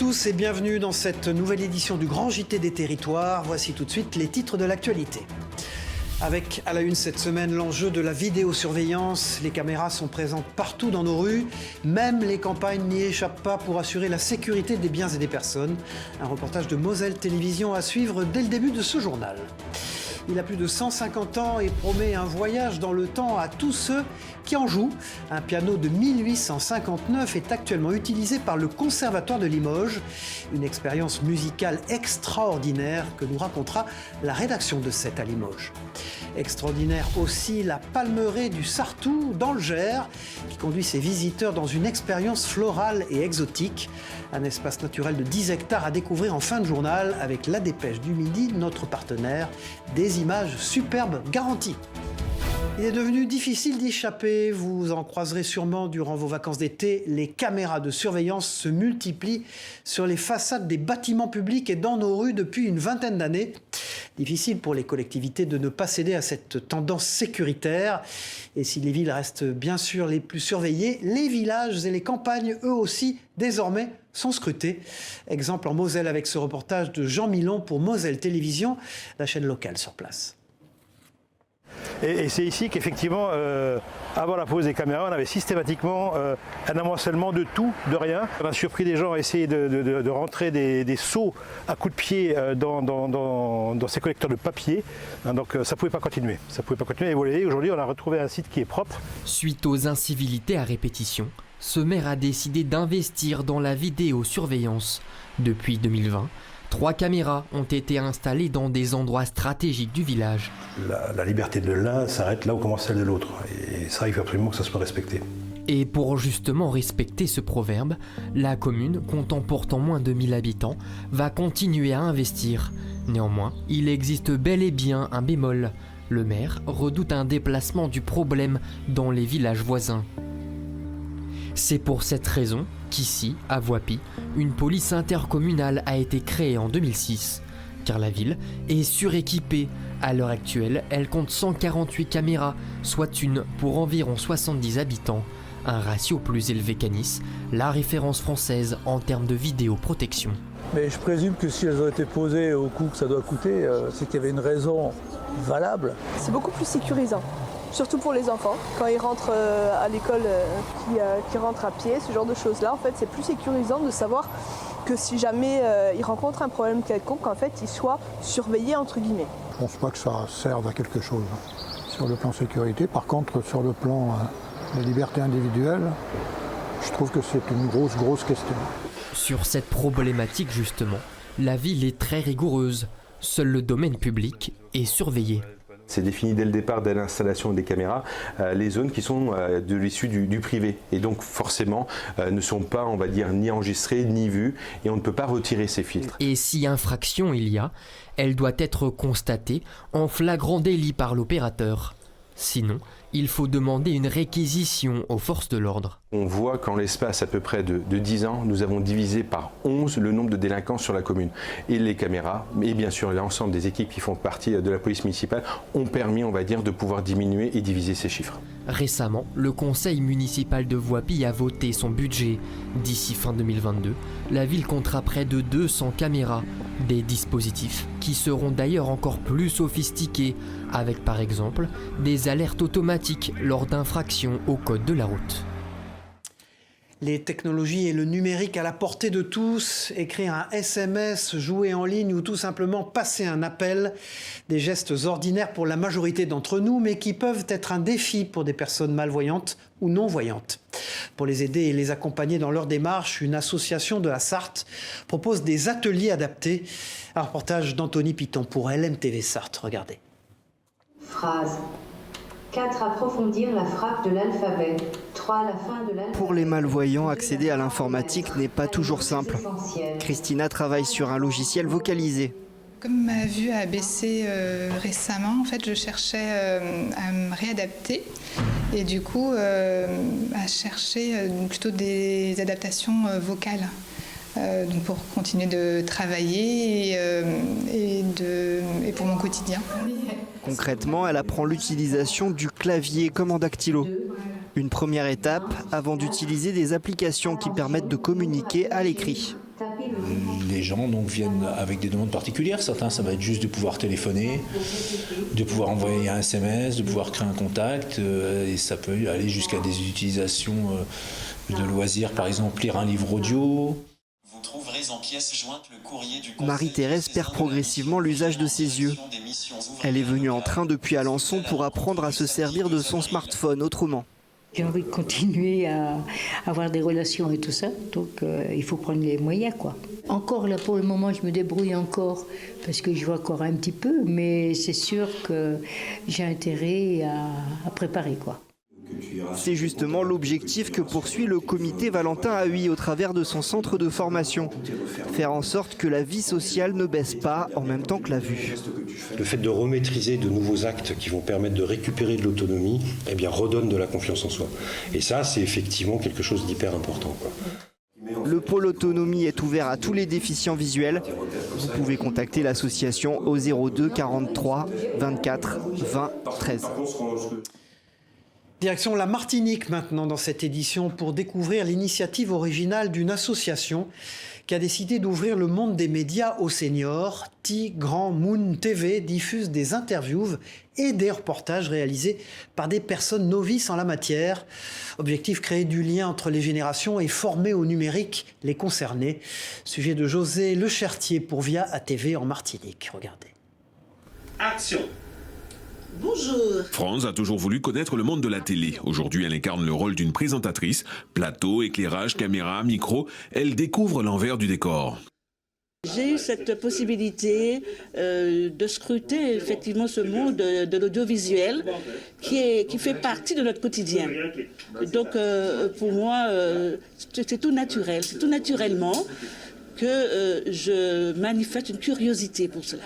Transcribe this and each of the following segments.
tous et bienvenue dans cette nouvelle édition du Grand JT des Territoires. Voici tout de suite les titres de l'actualité. Avec à la une cette semaine l'enjeu de la vidéosurveillance. Les caméras sont présentes partout dans nos rues. Même les campagnes n'y échappent pas pour assurer la sécurité des biens et des personnes. Un reportage de Moselle Télévision à suivre dès le début de ce journal. Il a plus de 150 ans et promet un voyage dans le temps à tous ceux qui en jouent. Un piano de 1859 est actuellement utilisé par le Conservatoire de Limoges. Une expérience musicale extraordinaire que nous racontera la rédaction de 7 à Limoges. Extraordinaire aussi la palmeraie du Sartou dans le Gers qui conduit ses visiteurs dans une expérience florale et exotique. Un espace naturel de 10 hectares à découvrir en fin de journal avec La Dépêche du Midi, notre partenaire. Des images superbes garanties. Il est devenu difficile d'y échapper. Vous en croiserez sûrement durant vos vacances d'été. Les caméras de surveillance se multiplient sur les façades des bâtiments publics et dans nos rues depuis une vingtaine d'années. Difficile pour les collectivités de ne pas céder à cette tendance sécuritaire. Et si les villes restent bien sûr les plus surveillées, les villages et les campagnes, eux aussi, désormais, sont scrutés. Exemple en Moselle avec ce reportage de Jean Milon pour Moselle Télévision, la chaîne locale sur place. Et c'est ici qu'effectivement, avant la pose des caméras, on avait systématiquement un amoncellement de tout, de rien. On a surpris des gens à essayer de rentrer des seaux à coups de pied dans ces collecteurs de papier. Donc ça ne pouvait pas continuer. Ça pouvait pas continuer à évoluer. Aujourd'hui, on a retrouvé un site qui est propre. Suite aux incivilités à répétition, ce maire a décidé d'investir dans la vidéosurveillance. Depuis 2020, 3 caméras ont été installées dans des endroits stratégiques du village. La liberté de l'un s'arrête là où commence celle de l'autre. Et ça, il faut absolument que ça soit respecté. Et pour justement respecter ce proverbe, la commune, comptant pourtant moins de 1000 habitants, va continuer à investir. Néanmoins, il existe bel et bien un bémol. Le maire redoute un déplacement du problème dans les villages voisins. C'est pour cette raison qu'ici, à Voipy, une police intercommunale a été créée en 2006. Car la ville est suréquipée. À l'heure actuelle, elle compte 148 caméras, soit une pour environ 70 habitants. Un ratio plus élevé qu'à Nice, la référence française en termes de vidéoprotection. Mais je présume que si elles ont été posées au coût que ça doit coûter, c'est qu'il y avait une raison valable. C'est beaucoup plus sécurisant. Surtout pour les enfants, quand ils rentrent à l'école, qui rentrent à pied, ce genre de choses-là, en fait, c'est plus sécurisant de savoir que si jamais ils rencontrent un problème quelconque, en fait, ils soient surveillés, entre guillemets. Je ne pense pas que ça serve à quelque chose sur le plan sécurité. Par contre, sur le plan des libertés individuelles, je trouve que c'est une grosse question. Sur cette problématique, justement, la ville est très rigoureuse. Seul le domaine public est surveillé. C'est défini dès le départ, dès l'installation des caméras, les zones qui sont de l'issue du privé et donc forcément ne sont pas, on va dire, ni enregistrées ni vues et on ne peut pas retirer ces filtres. Et si infraction il y a, elle doit être constatée en flagrant délit par l'opérateur. Sinon, il faut demander une réquisition aux forces de l'ordre. On voit qu'en l'espace à peu près de 10 ans, nous avons divisé par 11 le nombre de délinquants sur la commune. Et les caméras, et bien sûr l'ensemble des équipes qui font partie de la police municipale, ont permis, on va dire, de pouvoir diminuer et diviser ces chiffres. Récemment, le conseil municipal de Voipy a voté son budget. D'ici fin 2022, la ville comptera près de 200 caméras. Des dispositifs qui seront d'ailleurs encore plus sophistiqués, avec par exemple des alertes automatiques lors d'infractions au code de la route. Les technologies et le numérique à la portée de tous, écrire un SMS, jouer en ligne ou tout simplement passer un appel, des gestes ordinaires pour la majorité d'entre nous, mais qui peuvent être un défi pour des personnes malvoyantes ou non-voyantes. Pour les aider et les accompagner dans leur démarche, une association de la Sarthe propose des ateliers adaptés. Un reportage d'Anthony Piton pour LMTV Sarthe, regardez. Phrase. 4. Approfondir la frappe de l'alphabet. 3. La fin de l'alphabet. Pour les malvoyants, accéder à l'informatique n'est pas toujours simple. Christina travaille sur un logiciel vocalisé. Comme ma vue a baissé récemment, en fait, je cherchais à me réadapter et du coup à chercher plutôt des adaptations vocales. Donc pour continuer de travailler et pour mon quotidien. Concrètement, elle apprend l'utilisation du clavier comme en dactylo. Une première étape avant d'utiliser des applications qui permettent de communiquer à l'écrit. Les gens donc viennent avec des demandes particulières. Certains, ça va être juste de pouvoir téléphoner, de pouvoir envoyer un SMS, de pouvoir créer un contact. Et ça peut aller jusqu'à des utilisations de loisirs, par exemple lire un livre audio. Vous trouverez en pièces jointes le courrier du Conseil. Marie-Thérèse perd progressivement l'usage de ses yeux. Elle est venue en train depuis Alençon pour apprendre à se servir de son smartphone autrement. J'ai envie de continuer à avoir des relations et tout ça, donc il faut prendre les moyens, quoi. Encore là, pour le moment, je me débrouille encore, parce que je vois encore un petit peu, mais c'est sûr que j'ai intérêt à préparer, quoi. C'est justement l'objectif que poursuit le comité Valentin à Huy au travers de son centre de formation. Faire en sorte que la vie sociale ne baisse pas en même temps que la vue. Le fait de remaîtriser de nouveaux actes qui vont permettre de récupérer de l'autonomie, eh bien, redonne de la confiance en soi. Et ça, c'est effectivement quelque chose d'hyper important, quoi. Le pôle autonomie est ouvert à tous les déficients visuels. Vous pouvez contacter l'association au 02 43 24 20 13. Direction la Martinique maintenant dans cette édition pour découvrir l'initiative originale d'une association qui a décidé d'ouvrir le monde des médias aux seniors. Grand Moon TV diffuse des interviews et des reportages réalisés par des personnes novices en la matière. Objectif, créer du lien entre les générations et former au numérique les concernés. Sujet de José Lechertier pour Via ATV en Martinique. Regardez. Action! Bonjour. France a toujours voulu connaître le monde de la télé. Aujourd'hui, elle incarne le rôle d'une présentatrice. Plateau, éclairage, caméra, micro, elle découvre l'envers du décor. J'ai eu cette possibilité de scruter effectivement ce monde de l'audiovisuel qui fait partie de notre quotidien. Donc pour moi, c'est tout naturel. C'est tout naturellement que je manifeste une curiosité pour cela.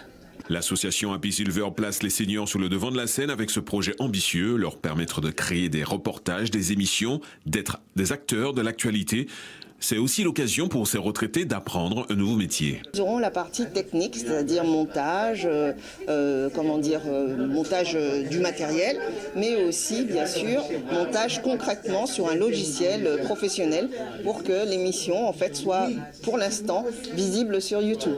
L'association Happy Silver place les seniors sur le devant de la scène avec ce projet ambitieux, leur permettre de créer des reportages, des émissions, d'être des acteurs de l'actualité. C'est aussi l'occasion pour ces retraités d'apprendre un nouveau métier. Nous aurons la partie technique, c'est-à-dire montage, montage du matériel, mais aussi, bien sûr, montage concrètement sur un logiciel professionnel pour que l'émission, en fait, soit, pour l'instant, visible sur YouTube.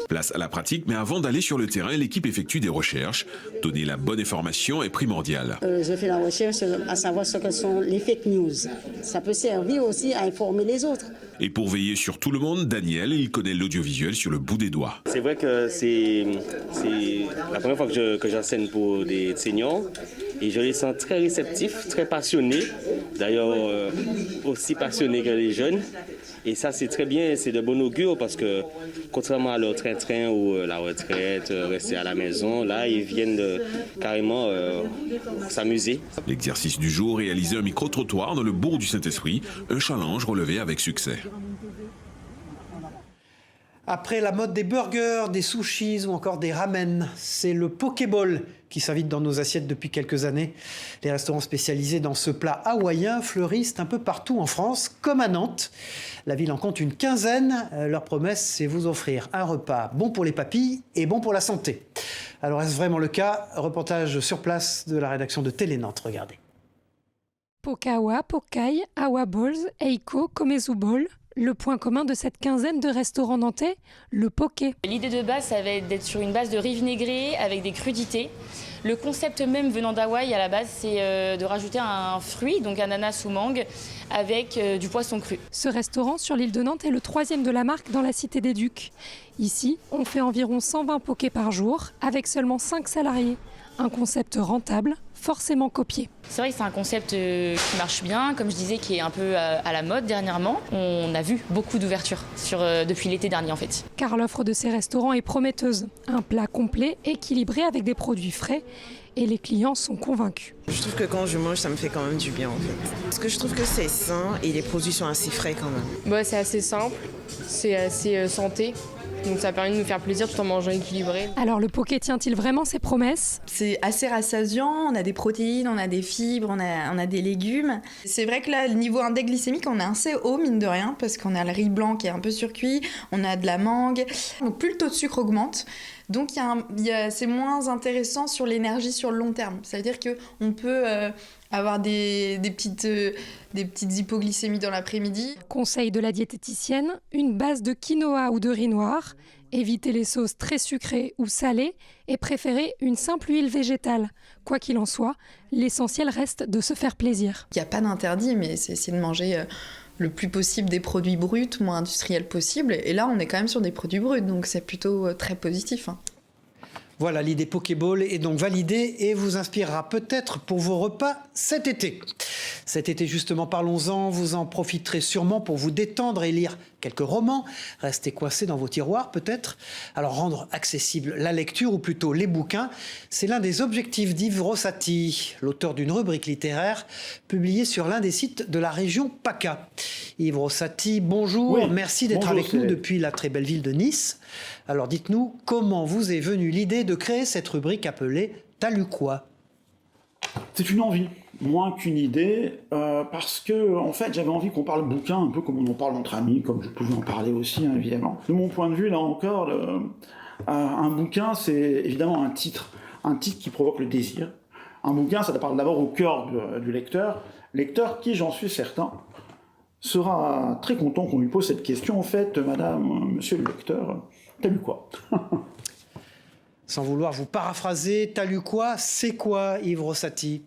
Place à la pratique, mais avant d'aller sur le terrain, l'équipe effectue des recherches. Donner la bonne information est primordial. Je fais la recherche à savoir ce que sont les fake news. Ça peut servir aussi à informer les autres. Et pour veiller sur tout le monde, Daniel, il connaît l'audiovisuel sur le bout des doigts. C'est vrai que c'est la première fois que j'enseigne pour des seniors et je les sens très réceptifs, très passionnés, d'ailleurs aussi passionnés que les jeunes. Et ça, c'est très bien, c'est de bon augure parce que, contrairement à leur train-train ou la retraite, rester à la maison, là, ils viennent carrément s'amuser. L'exercice du jour, réaliser un micro-trottoir dans le bourg du Saint-Esprit, un challenge relevé avec succès. Après la mode des burgers, des sushis ou encore des ramen, c'est le pokéball qui s'invite dans nos assiettes depuis quelques années. Les restaurants spécialisés dans ce plat hawaïen fleurissent un peu partout en France, comme à Nantes. La ville en compte une quinzaine. Leur promesse, c'est vous offrir un repas bon pour les papilles et bon pour la santé. Alors est-ce vraiment le cas? Reportage sur place de la rédaction de Télé Nantes, regardez. Pokawa, Pokai, Awa Balls, Eiko, Komezu Ball. Le point commun de cette quinzaine de restaurants nantais, le poké. L'idée de base, ça va être d'être sur une base de riz vinaigré avec des crudités. Le concept même venant d'Hawaï à la base, c'est de rajouter un fruit, donc ananas ou mangue, avec du poisson cru. Ce restaurant sur l'île de Nantes est le 3e de la marque dans la Cité des Ducs. Ici, on fait environ 120 pokés par jour, avec seulement 5 salariés. Un concept rentable, forcément copié. C'est vrai que c'est un concept qui marche bien, comme je disais, qui est un peu à la mode dernièrement. On a vu beaucoup d'ouvertures depuis l'été dernier en fait. Car l'offre de ces restaurants est prometteuse. Un plat complet, équilibré avec des produits frais. Et les clients sont convaincus. Je trouve que quand je mange, ça me fait quand même du bien en fait. Parce que je trouve que c'est sain et les produits sont assez frais quand même. Ouais, c'est assez simple, c'est assez santé. Donc ça permet de nous faire plaisir tout en mangeant équilibré. Alors le poké tient-il vraiment ses promesses? C'est assez rassasiant, on a des protéines, on a des fibres, on a des légumes. C'est vrai que là, le niveau index glycémique, on est assez haut mine de rien, parce qu'on a le riz blanc qui est un peu surcuit, on a de la mangue. Donc plus le taux de sucre augmente, Donc c'est moins intéressant sur l'énergie sur le long terme. C'est-à-dire qu'on peut avoir des petites hypoglycémies dans l'après-midi. Conseil de la diététicienne, une base de quinoa ou de riz noir, évitez les sauces très sucrées ou salées et préférez une simple huile végétale. Quoi qu'il en soit, l'essentiel reste de se faire plaisir. Il n'y a pas d'interdit, mais c'est essayer de manger le plus possible des produits bruts, moins industriels possible. Et là, on est quand même sur des produits bruts, donc c'est plutôt très positif. Voilà, l'idée Pokéball est donc validée et vous inspirera peut-être pour vos repas cet été. Cet été, justement, parlons-en. Vous en profiterez sûrement pour vous détendre et lire quelques romans. Restez coincés dans vos tiroirs, peut-être. Alors, rendre accessible la lecture, ou plutôt les bouquins, c'est l'un des objectifs d'Yves Rossati, l'auteur d'une rubrique littéraire publiée sur l'un des sites de la région PACA. Yves Rossati, bonjour. Oui, merci d'être avec nous depuis la très belle ville de Nice. Alors dites-nous, comment vous est venue l'idée de créer cette rubrique appelée « T'as lu quoi » ? C'est une envie, moins qu'une idée, parce que en fait, j'avais envie qu'on parle bouquin, un peu comme on en parle entre amis, comme je pouvais en parler aussi, hein, évidemment. De mon point de vue, là encore, un bouquin, c'est évidemment un titre qui provoque le désir. Un bouquin, ça parle d'abord au cœur du lecteur qui, j'en suis certain, sera très content qu'on lui pose cette question. En fait, madame, monsieur le lecteur, t'as lu quoi ? Sans vouloir vous paraphraser, t'as lu quoi ? C'est quoi, Yves Rossati ?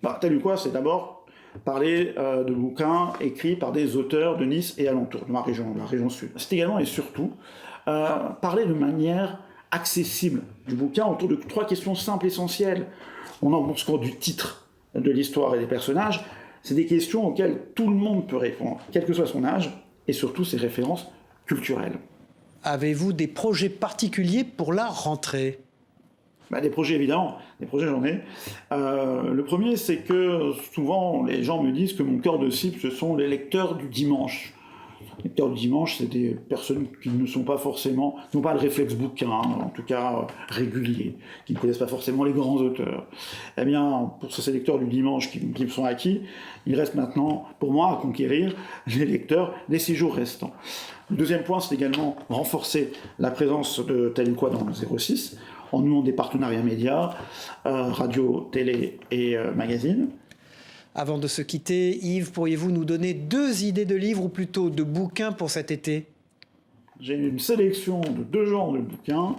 T'as lu quoi ? C'est d'abord parler de bouquins écrits par des auteurs de Nice et alentour, de la région sud. C'est également et surtout parler de manière accessible du bouquin autour de 3 questions simples, essentielles. On se compte du titre, de l'histoire et des personnages. C'est des questions auxquelles tout le monde peut répondre, quel que soit son âge, et surtout ses références culturelles. Avez-vous des projets particuliers pour la rentrée ? Des projets, évidemment. Des projets, j'en ai. Le premier, c'est que souvent, les gens me disent que mon cœur de cible, ce sont les lecteurs du dimanche. Les lecteurs du dimanche, c'est des personnes qui ne sont pas forcément, n'ont pas le réflexe bouquin, en tout cas régulier, qui ne connaissent pas forcément les grands auteurs. Eh bien, pour ces lecteurs du dimanche qui me sont acquis, il reste maintenant, pour moi, à conquérir les lecteurs des 6 jours restants. Le deuxième point, c'est également renforcer la présence de T'as lu quoi dans le 06, en nouant des partenariats médias, radio, télé et magazine. Avant de se quitter, Yves, pourriez-vous nous donner 2 idées de livres, ou plutôt de bouquins pour cet été ? J'ai une sélection de 2 genres de bouquins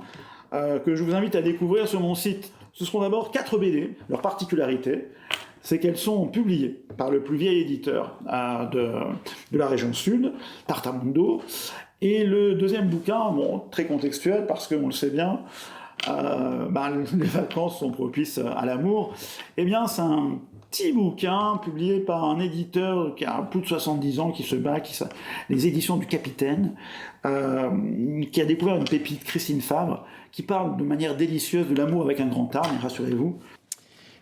que je vous invite à découvrir sur mon site. Ce seront d'abord 4 BD. Leur particularité, c'est qu'elles sont publiées par le plus vieil éditeur de la région sud, Tartamundo. Et le deuxième bouquin, très contextuel, parce qu'on le sait bien, les vacances sont propices à l'amour. Eh bien, c'est un petit bouquin publié par un éditeur qui a plus de 70 ans, qui se bat, les éditions du Capitaine, qui a découvert une pépite, Christine Favre, qui parle de manière délicieuse de l'amour avec un grand A, mais rassurez-vous.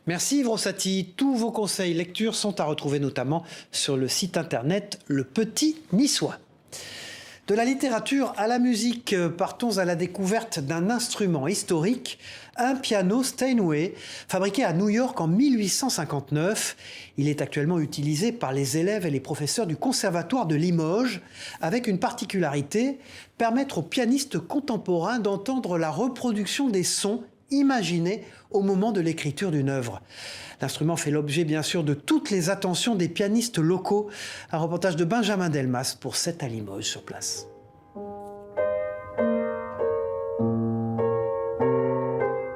Merci Yves Rossati. Tous vos conseils lecture sont à retrouver notamment sur le site internet Le Petit Niçois. De la littérature à la musique, partons à la découverte d'un instrument historique, un piano Steinway, fabriqué à New York en 1859. Il est actuellement utilisé par les élèves et les professeurs du Conservatoire de Limoges, avec une particularité, permettre aux pianistes contemporains d'entendre la reproduction des sons imaginés au moment de l'écriture d'une œuvre. L'instrument fait l'objet bien sûr de toutes les attentions des pianistes locaux. Un reportage de Benjamin Delmas pour 7 à Limoges sur place.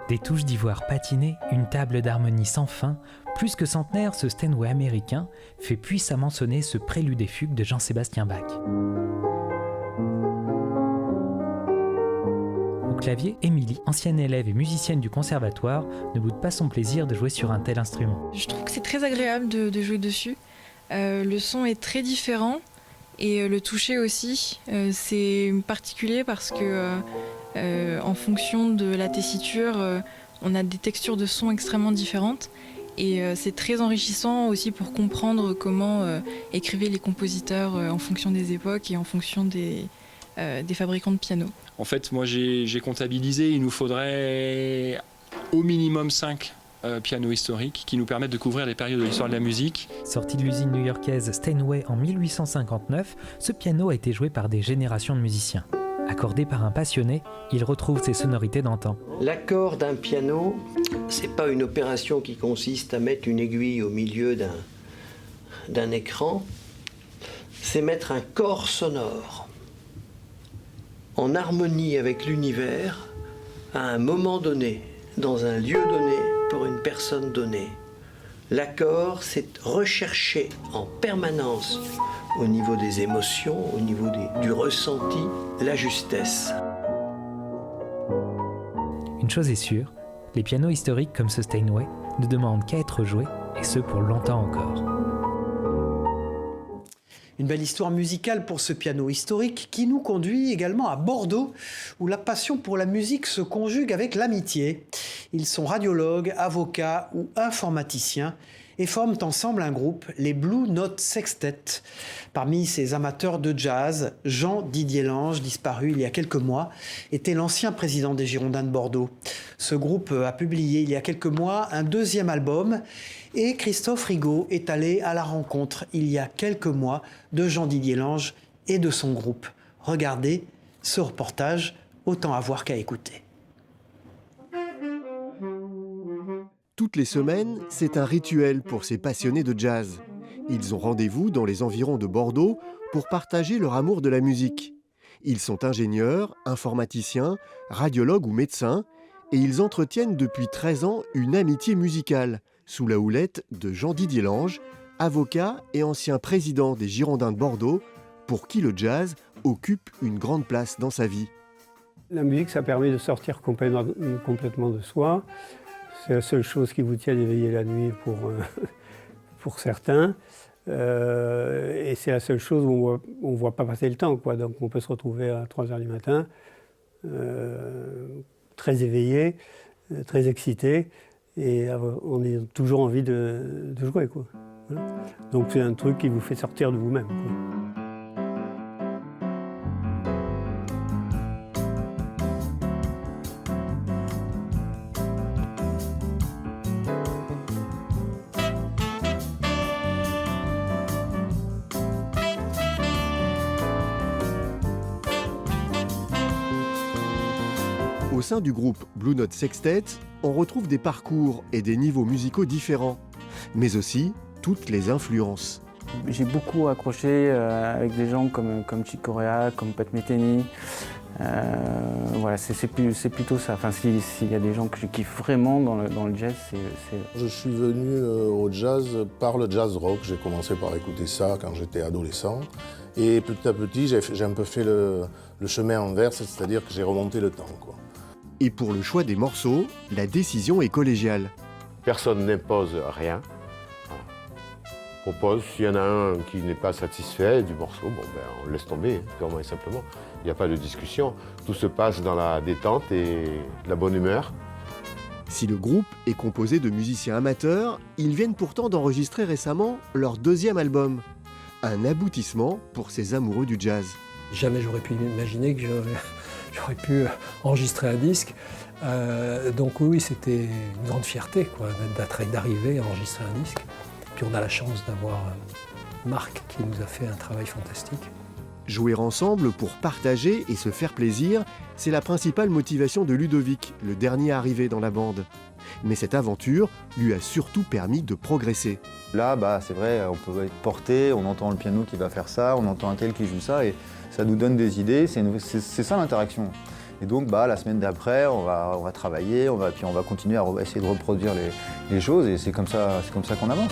Des touches d'ivoire patinées, une table d'harmonie sans fin, plus que centenaire, ce Steinway américain fait puissamment sonner ce prélude et fugue de Jean-Sébastien Bach. Au clavier, Émilie, ancienne élève et musicienne du conservatoire, ne boude pas son plaisir de jouer sur un tel instrument. Je trouve que c'est très agréable de jouer dessus. Le son est très différent et le toucher aussi. C'est particulier parce que en fonction de la tessiture, on a des textures de son extrêmement différentes. Et c'est très enrichissant aussi pour comprendre comment écrivaient les compositeurs en fonction des époques et en fonction des fabricants de pianos. En fait, moi j'ai comptabilisé, il nous faudrait au minimum 5 pianos historiques qui nous permettent de couvrir les périodes de l'histoire de la musique. Sorti de l'usine new-yorkaise Steinway en 1859, ce piano a été joué par des générations de musiciens. Accordé par un passionné, il retrouve ses sonorités d'antan. L'accord d'un piano, c'est pas une opération qui consiste à mettre une aiguille au milieu d'un écran, c'est mettre un corps sonore en harmonie avec l'univers à un moment donné, dans un lieu donné, pour une personne donnée. L'accord, c'est rechercher en permanence, au niveau des émotions, au niveau du ressenti, la justesse. Une chose est sûre, les pianos historiques comme ce Steinway ne demandent qu'à être joués, et ce pour longtemps encore. Une belle histoire musicale pour ce piano historique qui nous conduit également à Bordeaux, où la passion pour la musique se conjugue avec l'amitié. Ils sont radiologues, avocats ou informaticiens et forment ensemble un groupe, les Blue Note Sextet. Parmi ces amateurs de jazz, Jean-Didier Lange, disparu il y a quelques mois, était l'ancien président des Girondins de Bordeaux. Ce groupe a publié il y a quelques mois un deuxième album et Christophe Rigaud est allé à la rencontre il y a quelques mois de Jean-Didier Lange et de son groupe. Regardez ce reportage, autant à voir qu'à écouter. Toutes les semaines, c'est un rituel pour ces passionnés de jazz. Ils ont rendez-vous dans les environs de Bordeaux pour partager leur amour de la musique. Ils sont ingénieurs, informaticiens, radiologues ou médecins, et ils entretiennent depuis 13 ans une amitié musicale, sous la houlette de Jean-Didier Lange, avocat et ancien président des Girondins de Bordeaux, pour qui le jazz occupe une grande place dans sa vie. La musique, ça permet de sortir complètement de soi. C'est la seule chose qui vous tient éveillé la nuit pour certains. Et c'est la seule chose où on ne voit pas passer le temps, quoi. Donc on peut se retrouver à 3h du matin, très éveillé, très excité, et on a toujours envie de jouer, quoi. Voilà. Donc c'est un truc qui vous fait sortir de vous-même, quoi. Au sein du groupe Blue Note Sextet, on retrouve des parcours et des niveaux musicaux différents, mais aussi toutes les influences. J'ai beaucoup accroché avec des gens comme Chick Corea, comme Pat Metheny. Voilà, c'est plutôt ça. Enfin, s'il y a des gens que je kiffe vraiment dans le jazz, c'est... Je suis venu au jazz par le jazz rock. J'ai commencé par écouter ça quand j'étais adolescent. Et petit à petit, j'ai un peu fait le chemin inverse, c'est-à-dire que j'ai remonté le temps, quoi. Et pour le choix des morceaux, la décision est collégiale. Personne n'impose rien. Voilà. On propose, s'il y en a un qui n'est pas satisfait du morceau, on laisse tomber, purement et simplement. Il n'y a pas de discussion. Tout se passe dans la détente et la bonne humeur. Si le groupe est composé de musiciens amateurs, ils viennent pourtant d'enregistrer récemment leur deuxième album. Un aboutissement pour ces amoureux du jazz. Jamais j'aurais pu imaginer que j'aurais pu enregistrer un disque. Donc oui, c'était une grande fierté, quoi, d'arriver à enregistrer un disque. Puis on a la chance d'avoir Marc qui nous a fait un travail fantastique. Jouer ensemble pour partager et se faire plaisir, c'est la principale motivation de Ludovic, le dernier arrivé dans la bande. Mais cette aventure lui a surtout permis de progresser. Là, c'est vrai, on peut être porté, on entend le piano qui va faire ça, on entend un tel qui joue ça, et ça nous donne des idées, c'est ça l'interaction. Et donc la semaine d'après, on va travailler, puis on va continuer à essayer de reproduire les choses, et c'est comme ça qu'on avance.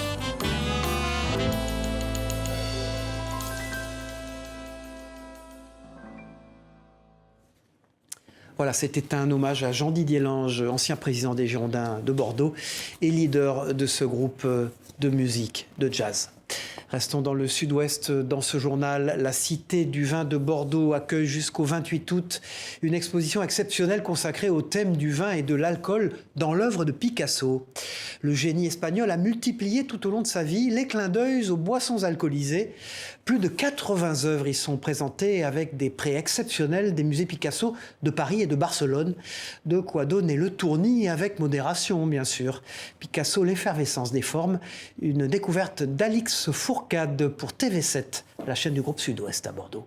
Voilà, c'était un hommage à Jean-Didier Lange, ancien président des Girondins de Bordeaux et leader de ce groupe de musique, de jazz. Restons dans le sud-ouest. Dans ce journal, la Cité du vin de Bordeaux accueille jusqu'au 28 août une exposition exceptionnelle consacrée au thème du vin et de l'alcool dans l'œuvre de Picasso. Le génie espagnol a multiplié tout au long de sa vie les clins d'œil aux boissons alcoolisées. Plus de 80 œuvres y sont présentées avec des prix exceptionnels des musées Picasso de Paris et de Barcelone. De quoi donner le tournis avec modération, bien sûr. Picasso, l'effervescence des formes, une découverte d'Alix Fourcade pour TV7, la chaîne du groupe Sud-Ouest à Bordeaux.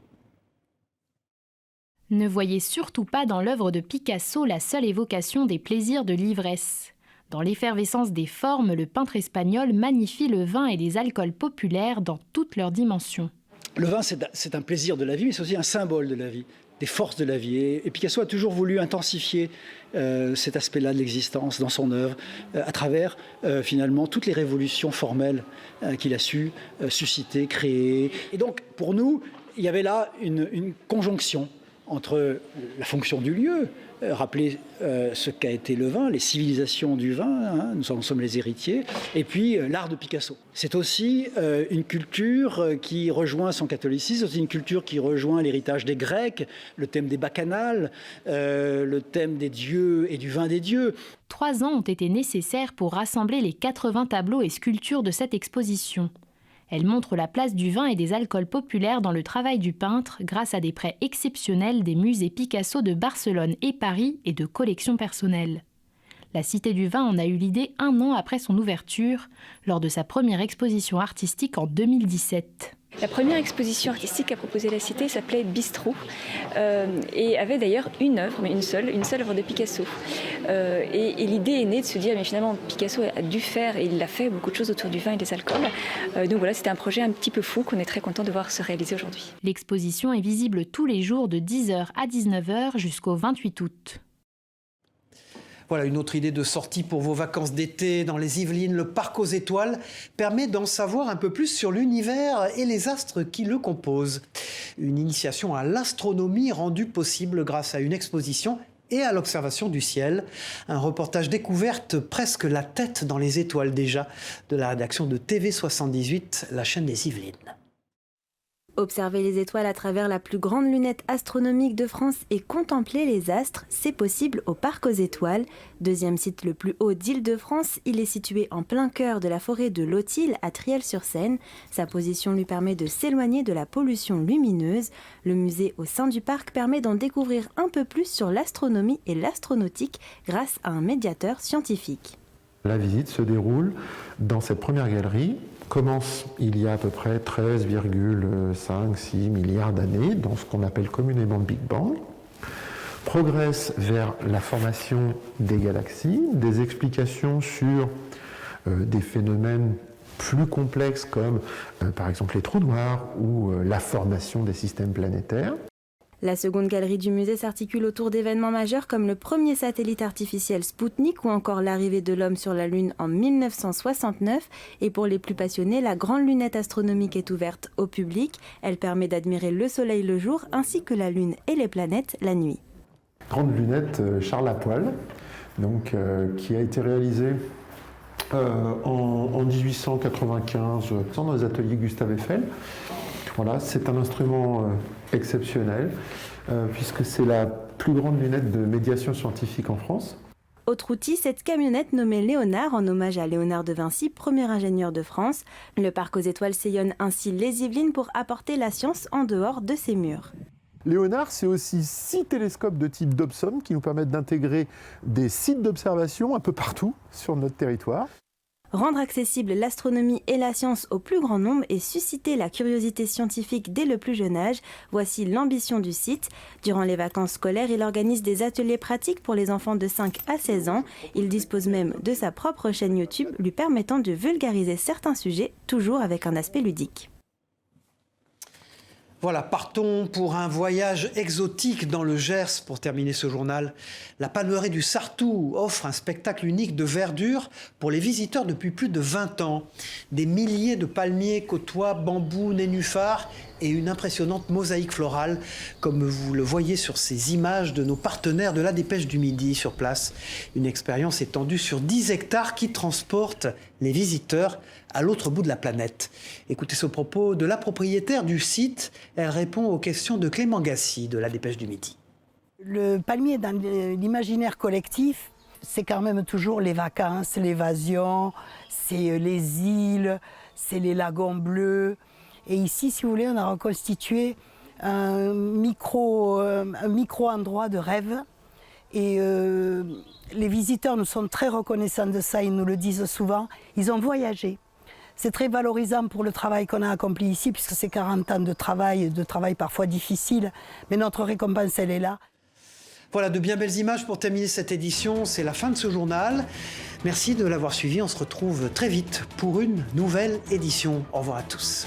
Ne voyez surtout pas dans l'œuvre de Picasso la seule évocation des plaisirs de l'ivresse. Dans l'effervescence des formes, le peintre espagnol magnifie le vin et les alcools populaires dans toutes leurs dimensions. Le vin, c'est un plaisir de la vie, mais c'est aussi un symbole de la vie, des forces de la vie. Et Picasso a toujours voulu intensifier cet aspect-là de l'existence dans son œuvre, à travers finalement toutes les révolutions formelles qu'il a su susciter, créer. Et donc, pour nous, il y avait là une conjonction entre la fonction du lieu, rappeler ce qu'a été le vin, les civilisations du vin, hein, nous en sommes les héritiers, et puis l'art de Picasso. C'est aussi une culture qui rejoint son catholicisme, c'est une culture qui rejoint l'héritage des Grecs, le thème des bacchanales, le thème des dieux et du vin des dieux. 3 ans ont été nécessaires pour rassembler les 80 tableaux et sculptures de cette exposition. Elle montre la place du vin et des alcools populaires dans le travail du peintre grâce à des prêts exceptionnels des musées Picasso de Barcelone et Paris et de collections personnelles. La Cité du Vin en a eu l'idée 1 an après son ouverture, lors de sa première exposition artistique en 2017. La première exposition artistique qu'a proposée la Cité s'appelait Bistrot et avait d'ailleurs une œuvre, mais une seule œuvre de Picasso. Et l'idée est née de se dire, mais finalement Picasso a dû faire, et il l'a fait, beaucoup de choses autour du vin et des alcools. Donc voilà, c'était un projet un petit peu fou qu'on est très content de voir se réaliser aujourd'hui. L'exposition est visible tous les jours de 10h à 19h jusqu'au 28 août. Voilà une autre idée de sortie pour vos vacances d'été dans les Yvelines. Le Parc aux Étoiles permet d'en savoir un peu plus sur l'univers et les astres qui le composent. Une initiation à l'astronomie rendue possible grâce à une exposition et à l'observation du ciel. Un reportage découverte presque la tête dans les étoiles déjà de la rédaction de TV78, la chaîne des Yvelines. Observer les étoiles à travers la plus grande lunette astronomique de France et contempler les astres, c'est possible au Parc aux Étoiles. 2e site le plus haut d'Île-de-France, il est situé en plein cœur de la forêt de Lothil à Triel-sur-Seine. Sa position lui permet de s'éloigner de la pollution lumineuse. Le musée au sein du parc permet d'en découvrir un peu plus sur l'astronomie et l'astronautique grâce à un médiateur scientifique. La visite se déroule dans cette première galerie. Commence il y a à peu près 13,5-6 milliards d'années, dans ce qu'on appelle communément le Big Bang, progresse vers la formation des galaxies, des explications sur des phénomènes plus complexes comme par exemple les trous noirs ou la formation des systèmes planétaires. La seconde galerie du musée s'articule autour d'événements majeurs comme le premier satellite artificiel Spoutnik ou encore l'arrivée de l'homme sur la Lune en 1969. Et pour les plus passionnés, la grande lunette astronomique est ouverte au public. Elle permet d'admirer le Soleil le jour ainsi que la Lune et les planètes la nuit. Grande lunette Charles Lapoille, donc, qui a été réalisée en 1895 dans les ateliers Gustave Eiffel. Voilà, c'est un instrument exceptionnel puisque c'est la plus grande lunette de médiation scientifique en France. Autre outil, cette camionnette nommée Léonard en hommage à Léonard de Vinci, premier ingénieur de France. Le Parc aux Étoiles sillonne ainsi les Yvelines pour apporter la science en dehors de ses murs. Léonard, c'est aussi 6 télescopes de type Dobson qui nous permettent d'intégrer des sites d'observation un peu partout sur notre territoire. Rendre accessible l'astronomie et la science au plus grand nombre et susciter la curiosité scientifique dès le plus jeune âge, voici l'ambition du site. Durant les vacances scolaires, il organise des ateliers pratiques pour les enfants de 5 à 16 ans. Il dispose même de sa propre chaîne YouTube lui permettant de vulgariser certains sujets, toujours avec un aspect ludique. Voilà, partons pour un voyage exotique dans le Gers pour terminer ce journal. La palmeraie du Sartou offre un spectacle unique de verdure pour les visiteurs depuis plus de 20 ans. Des milliers de palmiers côtoient bambous, nénuphars et une impressionnante mosaïque florale, comme vous le voyez sur ces images de nos partenaires de la Dépêche du Midi sur place. Une expérience étendue sur 10 hectares qui transporte les visiteurs à l'autre bout de la planète. Écoutez ce propos de la propriétaire du site. Elle répond aux questions de Clément Gassi de la Dépêche du Midi. Le palmier dans l'imaginaire collectif, c'est quand même toujours les vacances, l'évasion, c'est les îles, c'est les lagons bleus. Et ici, si vous voulez, on a reconstitué un micro endroit de rêve. Et les visiteurs nous sont très reconnaissants de ça, ils nous le disent souvent. Ils ont voyagé. C'est très valorisant pour le travail qu'on a accompli ici, puisque c'est 40 ans de travail parfois difficile, mais notre récompense, elle est là. Voilà, de bien belles images pour terminer cette édition. C'est la fin de ce journal. Merci de l'avoir suivi. On se retrouve très vite pour une nouvelle édition. Au revoir à tous.